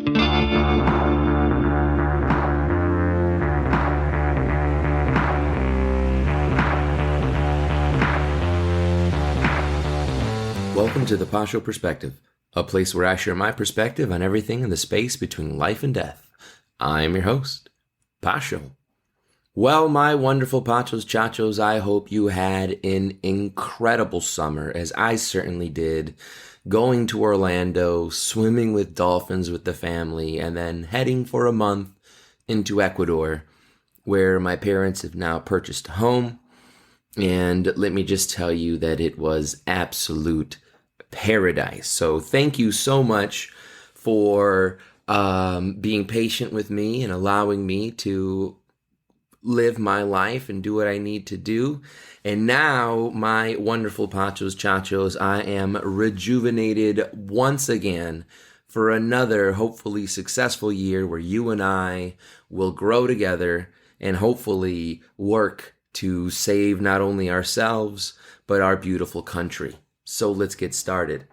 Welcome to the Pasho Perspective, a place where I share my perspective on everything in the space between life and death. I'm your host, Pasho. Well, my wonderful Pachos, Chachos, I hope you had an incredible summer, as I certainly did, going to Orlando, swimming with dolphins with the family, and then heading for a month into Ecuador, where my parents have now purchased a home. And let me just tell you that it was absolute paradise. So thank you so much for being patient with me and allowing me to live my life and do what I need to do. And now, my wonderful Pachos, Chachos, I am rejuvenated once again for another hopefully successful year where you and I will grow together and hopefully work to save not only ourselves, but our beautiful country. So let's get started.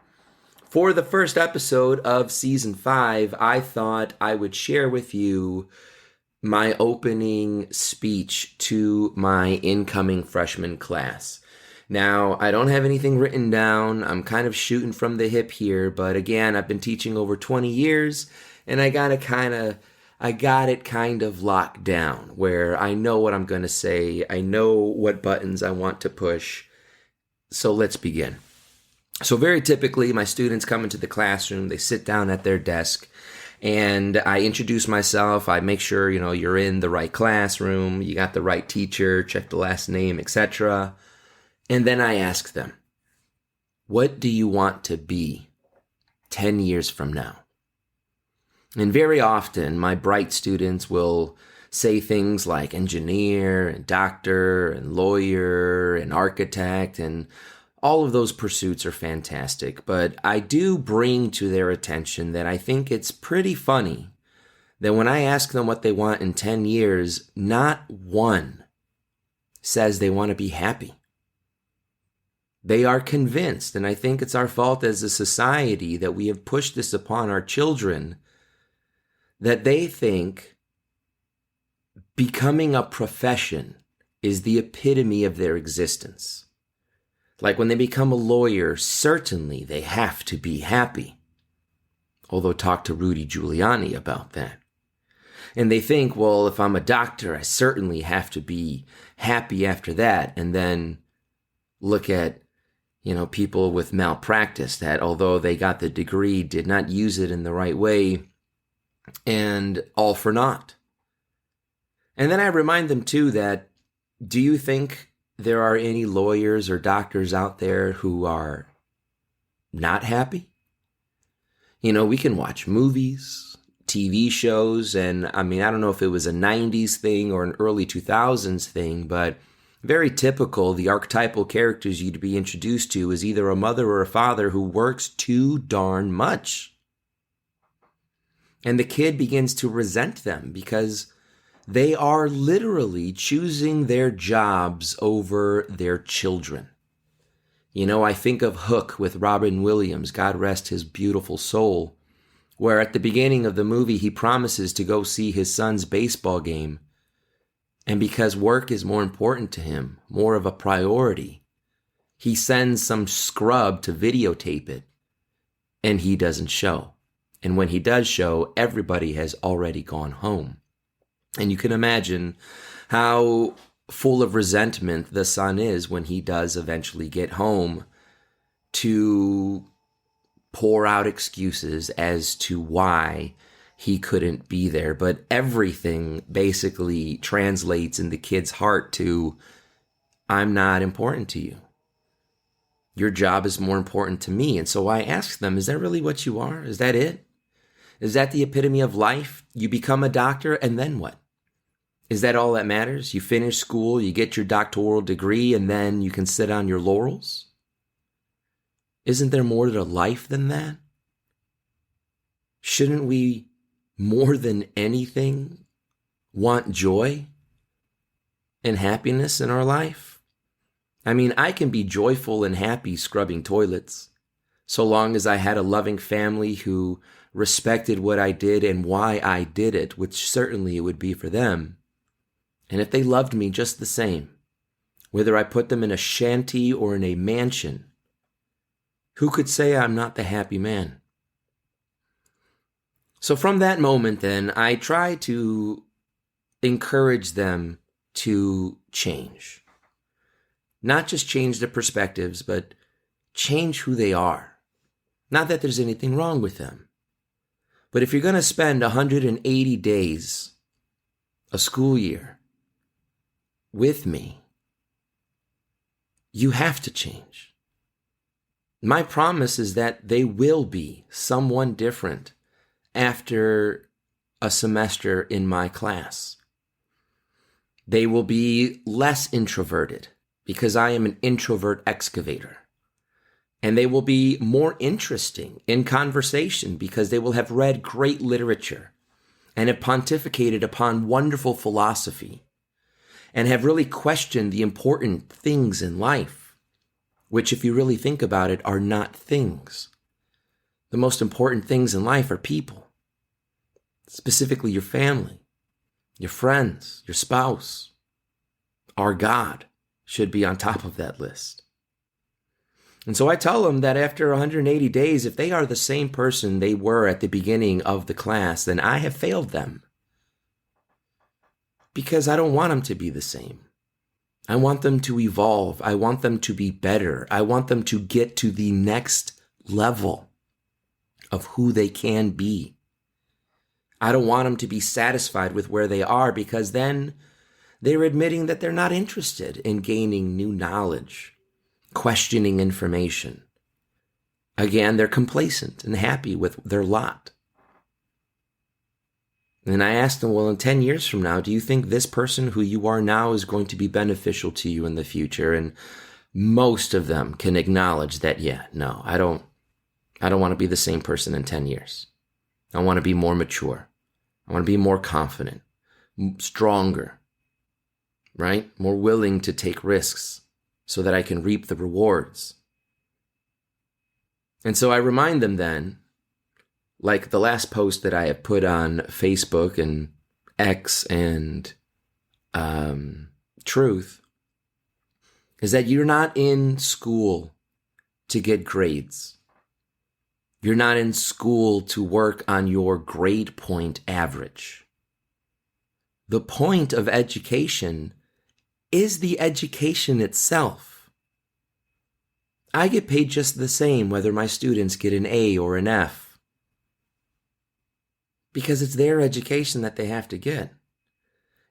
For the first episode of Season 5, I thought I would share with you my opening speech to my incoming freshman class. Now, I don't have anything written down. I'm kind of shooting from the hip here, but again, I've been teaching over 20 years, and I got it kind of locked down where I know what I'm going to say. I know what buttons I want to push. So let's begin. So very typically, my students come into the classroom, they sit down at their desk, and I introduce myself. I make sure, you're in the right classroom, you got the right teacher, check the last name, etc. And then I ask them, what do you want to be 10 years from now? And very often, my bright students will say things like engineer and doctor and lawyer and architect, and all of those pursuits are fantastic. But I do bring to their attention that I think it's pretty funny that when I ask them what they want in 10 years, not one says they want to be happy. They are convinced, and I think it's our fault as a society that we have pushed this upon our children, that they think becoming a profession is the epitome of their existence. Like when they become a lawyer, certainly they have to be happy. Although talk to Rudy Giuliani about that. And they think, well, if I'm a doctor, I certainly have to be happy after that. And then look at, people with malpractice that although they got the degree, did not use it in the right way, and all for naught. And then I remind them too that, do you think there are any lawyers or doctors out there who are not happy? We can watch movies, TV shows, and I don't know if it was a 90s thing or an early 2000s thing, but very typical, the archetypal characters you'd be introduced to is either a mother or a father who works too darn much. And the kid begins to resent them because they are literally choosing their jobs over their children. I think of Hook with Robin Williams, God rest his beautiful soul, where at the beginning of the movie he promises to go see his son's baseball game. And because work is more important to him, more of a priority, he sends some scrub to videotape it, and he doesn't show. And when he does show, everybody has already gone home. And you can imagine how full of resentment the son is when he does eventually get home to pour out excuses as to why he couldn't be there. But everything basically translates in the kid's heart to, I'm not important to you. Your job is more important to me. And so I ask them, is that really what you are? Is that it? Is that the epitome of life? You become a doctor, and then what? Is that all that matters? You finish school, you get your doctoral degree, and then you can sit on your laurels? Isn't there more to life than that? Shouldn't we, more than anything, want joy and happiness in our life? I mean, I can be joyful and happy scrubbing toilets. so long as I had a loving family who respected what I did and why I did it, which certainly it would be for them, and if they loved me just the same, whether I put them in a shanty or in a mansion, who could say I'm not the happy man? So from that moment then, I try to encourage them to change. Not just change their perspectives, but change who they are. Not that there's anything wrong with them. But if you're going to spend 180 days, a school year, with me, you have to change. My promise is that they will be someone different after a semester in my class. They will be less introverted because I am an introvert excavator. And they will be more interesting in conversation because they will have read great literature and have pontificated upon wonderful philosophy and have really questioned the important things in life, which, if you really think about it, are not things. The most important things in life are people, specifically your family, your friends, your spouse. Our God should be on top of that list. And so I tell them that after 180 days, if they are the same person they were at the beginning of the class, then I have failed them. Because I don't want them to be the same. I want them to evolve. I want them to be better. I want them to get to the next level of who they can be. I don't want them to be satisfied with where they are, because then they're admitting that they're not interested in gaining new knowledge, questioning information. Again, they're complacent and happy with their lot. And I asked them, well, in 10 years from now, do you think this person who you are now is going to be beneficial to you in the future? And most of them can acknowledge that, yeah, no, I don't want to be the same person in 10 years. I want to be more mature. I want to be more confident, stronger, right? More willing to take risks so that I can reap the rewards. And so I remind them then, like the last post that I have put on Facebook and X and Truth, is that you're not in school to get grades. You're not in school to work on your grade point average. The point of education is the education itself. I get paid just the same whether my students get an A or an F, because it's their education that they have to get.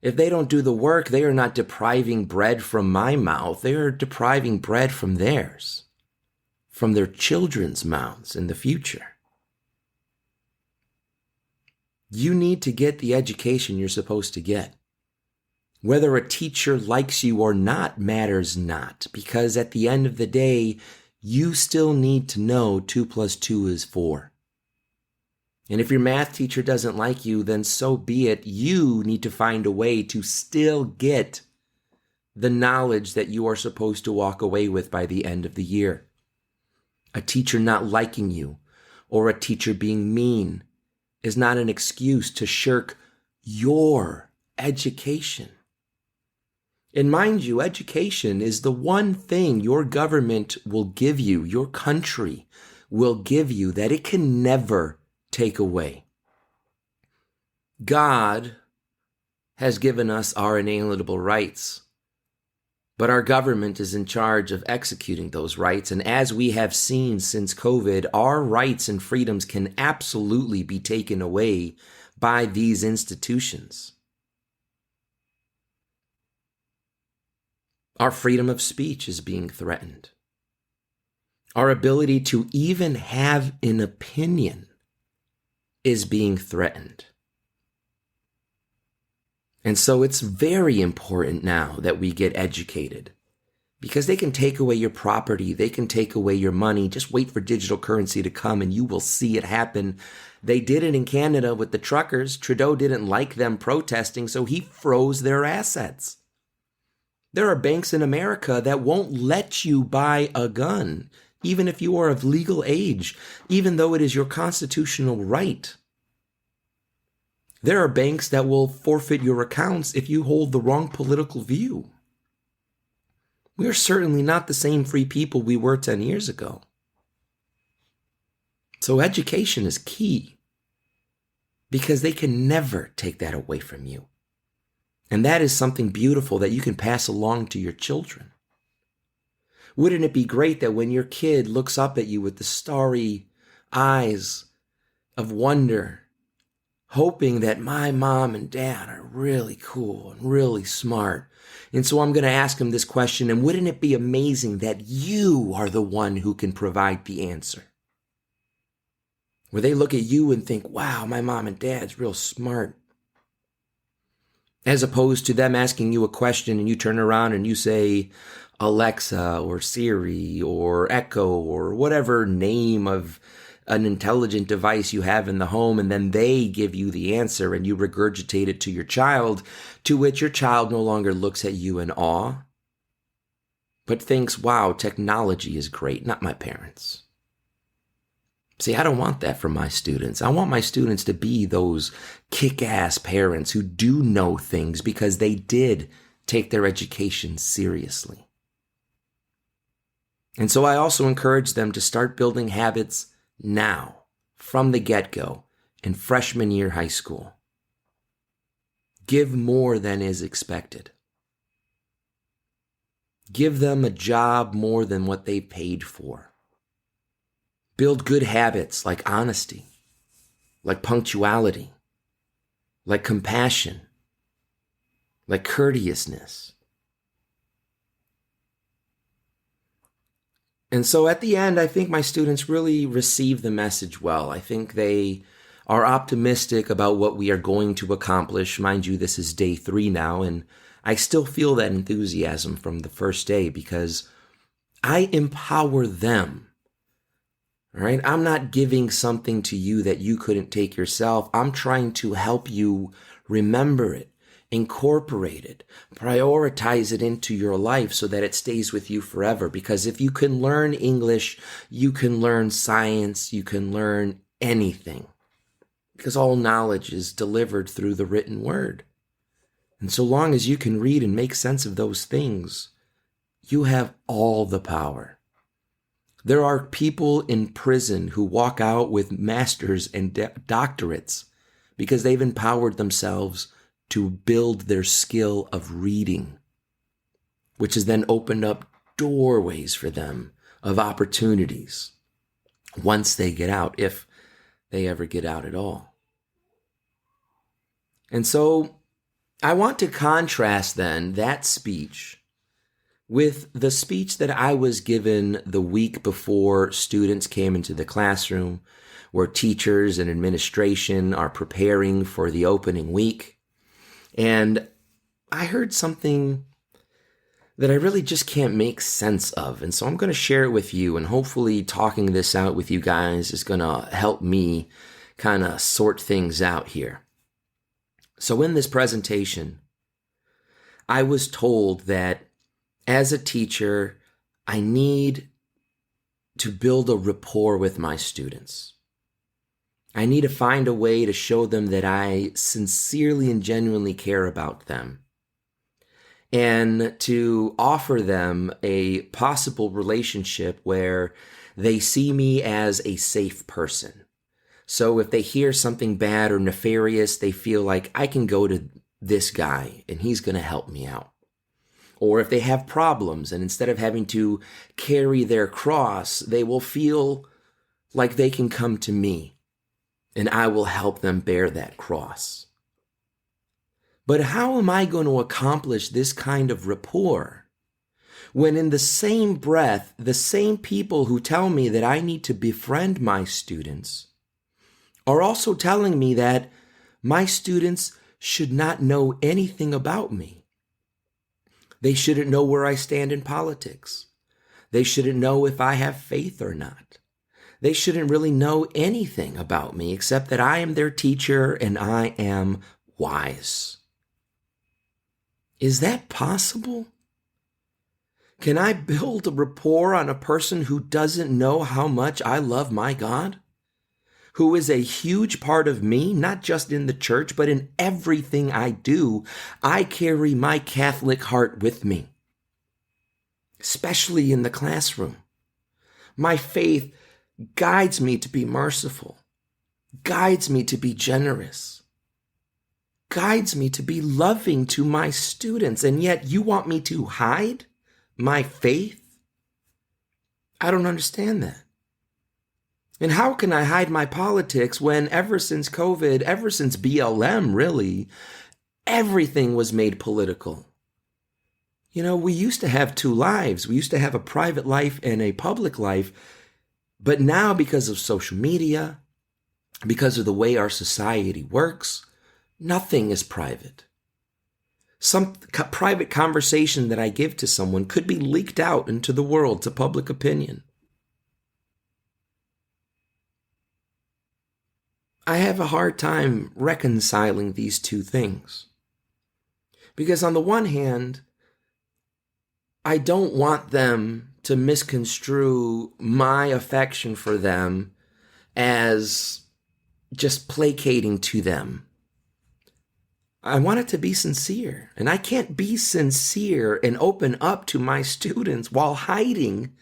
If they don't do the work, they are not depriving bread from my mouth. They are depriving bread from theirs, from their children's mouths in the future. You need to get the education you're supposed to get. Whether a teacher likes you or not matters not, because at the end of the day, you still need to know 2 + 2 is 4. And if your math teacher doesn't like you, then so be it. You need to find a way to still get the knowledge that you are supposed to walk away with by the end of the year. A teacher not liking you or a teacher being mean is not an excuse to shirk your education. And mind you, education is the one thing your government will give you, your country will give you, that it can never take away. God has given us our inalienable rights, but our government is in charge of executing those rights. And as we have seen since COVID, our rights and freedoms can absolutely be taken away by these institutions. Our freedom of speech is being threatened. Our ability to even have an opinion is being threatened. And so it's very important now that we get educated, because they can take away your property, they can take away your money. Just wait for digital currency to come and you will see it happen. They did it in Canada with the truckers. Trudeau didn't like them protesting, so he froze their assets. There are banks in America that won't let you buy a gun even if you are of legal age, even though it is your constitutional right. There are banks that will forfeit your accounts if you hold the wrong political view. We are certainly not the same free people we were 10 years ago. So education is key because they can never take that away from you. And that is something beautiful that you can pass along to your children. Wouldn't it be great that when your kid looks up at you with the starry eyes of wonder, hoping that my mom and dad are really cool and really smart, and so I'm going to ask him this question, and wouldn't it be amazing that you are the one who can provide the answer? Where they look at you and think, wow, my mom and dad's real smart. As opposed to them asking you a question and you turn around and you say, Alexa or Siri or Echo or whatever name of an intelligent device you have in the home, and then they give you the answer and you regurgitate it to your child, to which your child no longer looks at you in awe, but thinks, wow, technology is great, not my parents. See, I don't want that for my students. I want my students to be those kick-ass parents who do know things because they did take their education seriously. And so I also encourage them to start building habits now, from the get-go, in freshman year high school. Give more than is expected. Give them a job more than what they paid for. Build good habits like honesty, like punctuality, like compassion, like courteousness. And so at the end, I think my students really receive the message well. I think they are optimistic about what we are going to accomplish. Mind you, this is day 3 now, and I still feel that enthusiasm from the first day because I empower them. All right? I'm not giving something to you that you couldn't take yourself. I'm trying to help you remember it, incorporate it, prioritize it into your life so that it stays with you forever. Because if you can learn English, you can learn science, you can learn anything. Because all knowledge is delivered through the written word. And so long as you can read and make sense of those things, you have all the power. There are people in prison who walk out with masters and doctorates because they've empowered themselves to build their skill of reading, which has then opened up doorways for them of opportunities once they get out, if they ever get out at all. And so I want to contrast then that speech with the speech that I was given the week before students came into the classroom, where teachers and administration are preparing for the opening week. And I heard something that I really just can't make sense of. And so I'm going to share it with you, and hopefully talking this out with you guys is going to help me kind of sort things out here. So in this presentation, I was told that as a teacher, I need to build a rapport with my students. I need to find a way to show them that I sincerely and genuinely care about them, and to offer them a possible relationship where they see me as a safe person. So if they hear something bad or nefarious, they feel like I can go to this guy and he's going to help me out. Or if they have problems and instead of having to carry their cross, they will feel like they can come to me and I will help them bear that cross. But how am I going to accomplish this kind of rapport when in the same breath, the same people who tell me that I need to befriend my students are also telling me that my students should not know anything about me? They shouldn't know where I stand in politics. They shouldn't know if I have faith or not. They shouldn't really know anything about me except that I am their teacher and I am wise. Is that possible? Can I build a rapport on a person who doesn't know how much I love my God? Who is a huge part of me, not just in the church, but in everything I do. I carry my Catholic heart with me, especially in the classroom. My faith guides me to be merciful, guides me to be generous, guides me to be loving to my students, and yet you want me to hide my faith? I don't understand that. And how can I hide my politics when ever since COVID, ever since BLM really, everything was made political? You know, we used to have two lives. We used to have a private life and a public life. But now, because of social media, because of the way our society works, nothing is private. Some private conversation that I give to someone could be leaked out into the world, to public opinion. I have a hard time reconciling these two things. Because on the one hand, I don't want them to misconstrue my affection for them as just placating to them. I want it to be sincere. And I can't be sincere and open up to my students while hiding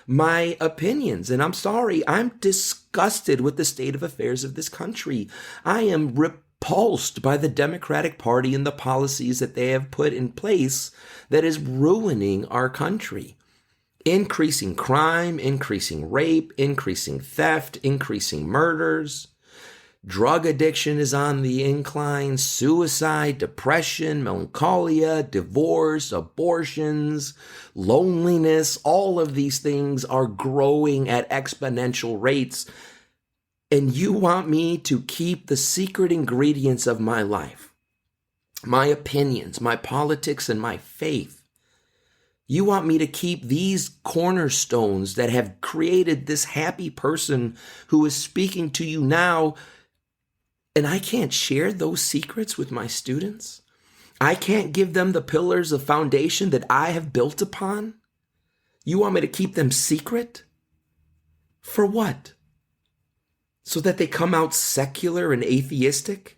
my opinions. And I'm sorry, I'm disgusted with the state of affairs of this country. I am repulsed by the Democratic Party and the policies that they have put in place that is ruining our country. Increasing crime, increasing rape, increasing theft, increasing murders. Drug addiction is on the incline, suicide, depression, melancholia, divorce, abortions, loneliness, all of these things are growing at exponential rates. And you want me to keep the secret ingredients of my life, my opinions, my politics, and my faith. You want me to keep these cornerstones that have created this happy person who is speaking to you now, and I can't share those secrets with my students? I can't give them the pillars of foundation that I have built upon? You want me to keep them secret? For what? So that they come out secular and atheistic,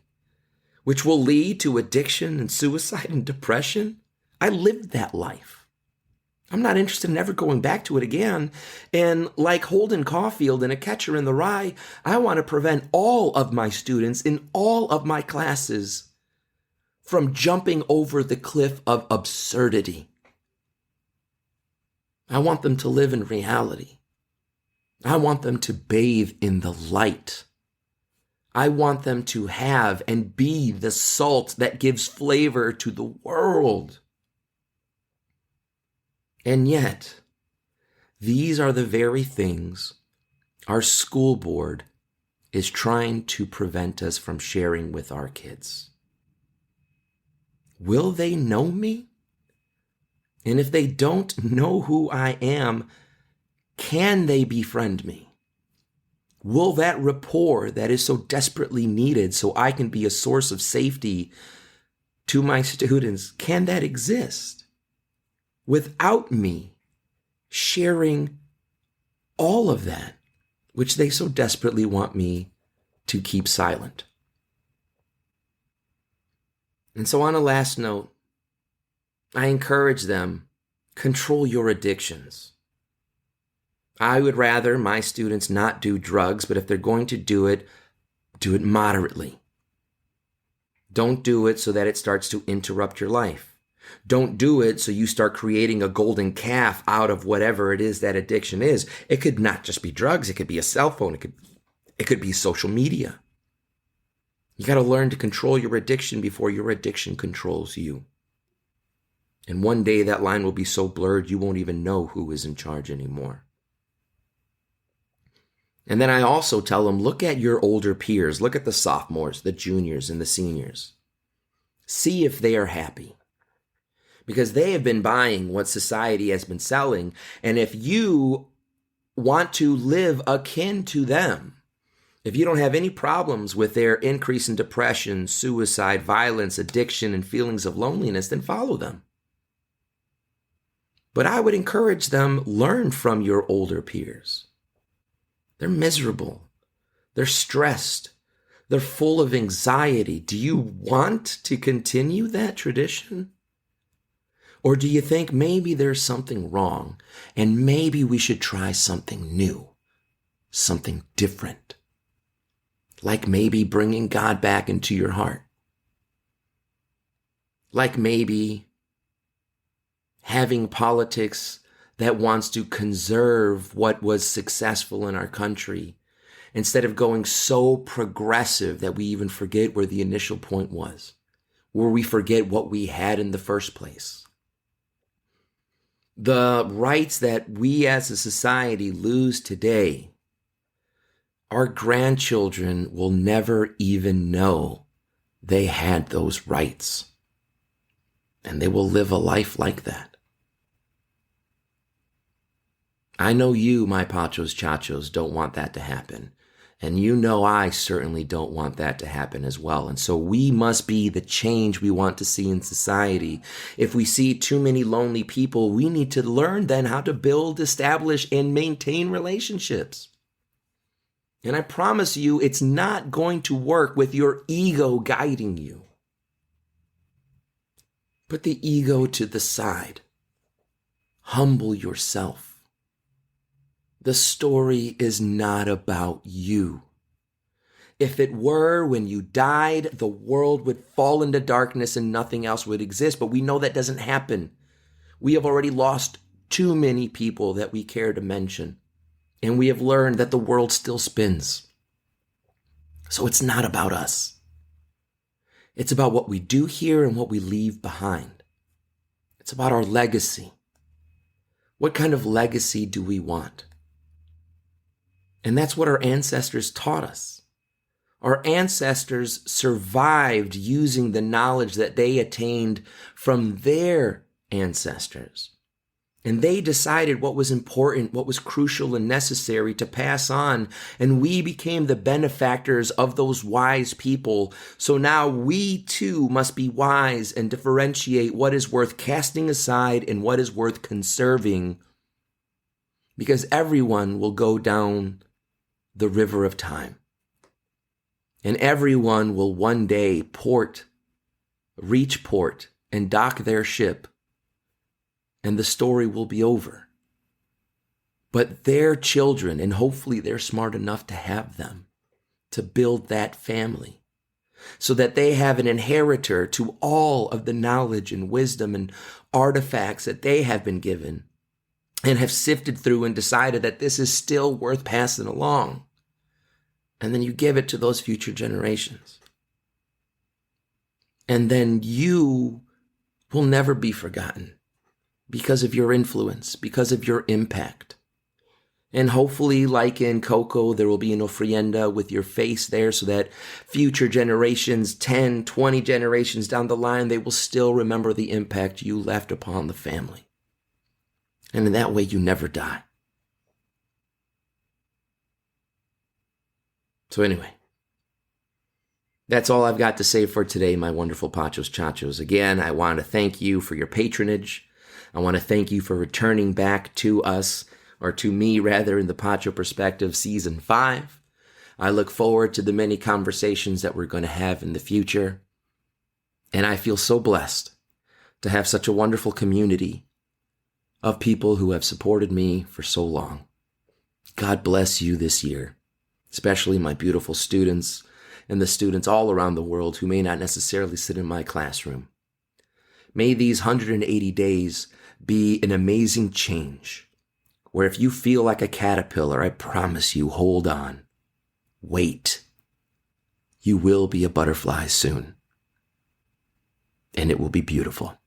which will lead to addiction and suicide and depression? I lived that life. I'm not interested in ever going back to it again. And like Holden Caulfield in A Catcher in the Rye, I want to prevent all of my students in all of my classes from jumping over the cliff of absurdity. I want them to live in reality. I want them to bathe in the light. I want them to have and be the salt that gives flavor to the world. And yet, these are the very things our school board is trying to prevent us from sharing with our kids. Will they know me? And if they don't know who I am, can they befriend me? Will that rapport that is so desperately needed so I can be a source of safety to my students, can that exist without me sharing all of that, which they so desperately want me to keep silent? And so on a last note, I encourage them, control your addictions. I would rather my students not do drugs, but if they're going to do it moderately. Don't do it so that it starts to interrupt your life. Don't do it so you start creating a golden calf out of whatever it is that addiction is. It could not just be drugs. It could be a cell phone. It could be social media. You got to learn to control your addiction before your addiction controls you. And one day that line will be so blurred you won't even know who is in charge anymore. And then I also tell them, look at your older peers. Look at the sophomores, the juniors, and the seniors. See if they are happy. Because they have been buying what society has been selling. And if you want to live akin to them, if you don't have any problems with their increase in depression, suicide, violence, addiction, and feelings of loneliness, then follow them. But I would encourage them, learn from your older peers. They're miserable. They're stressed. They're full of anxiety. Do you want to continue that tradition? Or do you think maybe there's something wrong and maybe we should try something new, something different? Like maybe bringing God back into your heart. Like maybe having politics that wants to conserve what was successful in our country instead of going so progressive that we even forget where the initial point was, where we forget what we had in the first place. The rights that we as a society lose today, our grandchildren will never even know they had those rights. And they will live a life like that. I know you, my Pachos, Chachos, don't want that to happen. And you know I certainly don't want that to happen as well. And so we must be the change we want to see in society. If we see too many lonely people, we need to learn then how to build, establish, and maintain relationships. And I promise you, it's not going to work with your ego guiding you. Put the ego to the side. Humble yourself. The story is not about you. If it were, when you died, the world would fall into darkness and nothing else would exist. But we know that doesn't happen. We have already lost too many people that we care to mention. And we have learned that the world still spins. So it's not about us. It's about what we do here and what we leave behind. It's about our legacy. What kind of legacy do we want? And that's what our ancestors taught us. Our ancestors survived using the knowledge that they attained from their ancestors. And they decided what was important, what was crucial and necessary to pass on. And we became the benefactors of those wise people. So now we too must be wise and differentiate what is worth casting aside and what is worth conserving. Because everyone will go down the river of time. And everyone will one day reach port and dock their ship. And the story will be over. But their children, and hopefully they're smart enough to have them, to build that family, so that they have an inheritor to all of the knowledge and wisdom and artifacts that they have been given and have sifted through and decided that this is still worth passing along. And then you give it to those future generations. And then you will never be forgotten. Because of your influence, because of your impact. And hopefully, like in Coco, there will be an ofrenda with your face there so that future generations, 10, 20 generations down the line, they will still remember the impact you left upon the family. And in that way, you never die. So anyway, that's all I've got to say for today, my wonderful Pachos, Chachos. Again, I want to thank you for your patronage. I want to thank you for returning back to us, or to me rather, in the Pacho Perspective Season 5. I look forward to the many conversations that we're going to have in the future. And I feel so blessed to have such a wonderful community of people who have supported me for so long. God bless you this year, especially my beautiful students and the students all around the world who may not necessarily sit in my classroom. May these 180 days be an amazing change, where if you feel like a caterpillar, I promise you, hold on. Wait. You will be a butterfly soon. And it will be beautiful.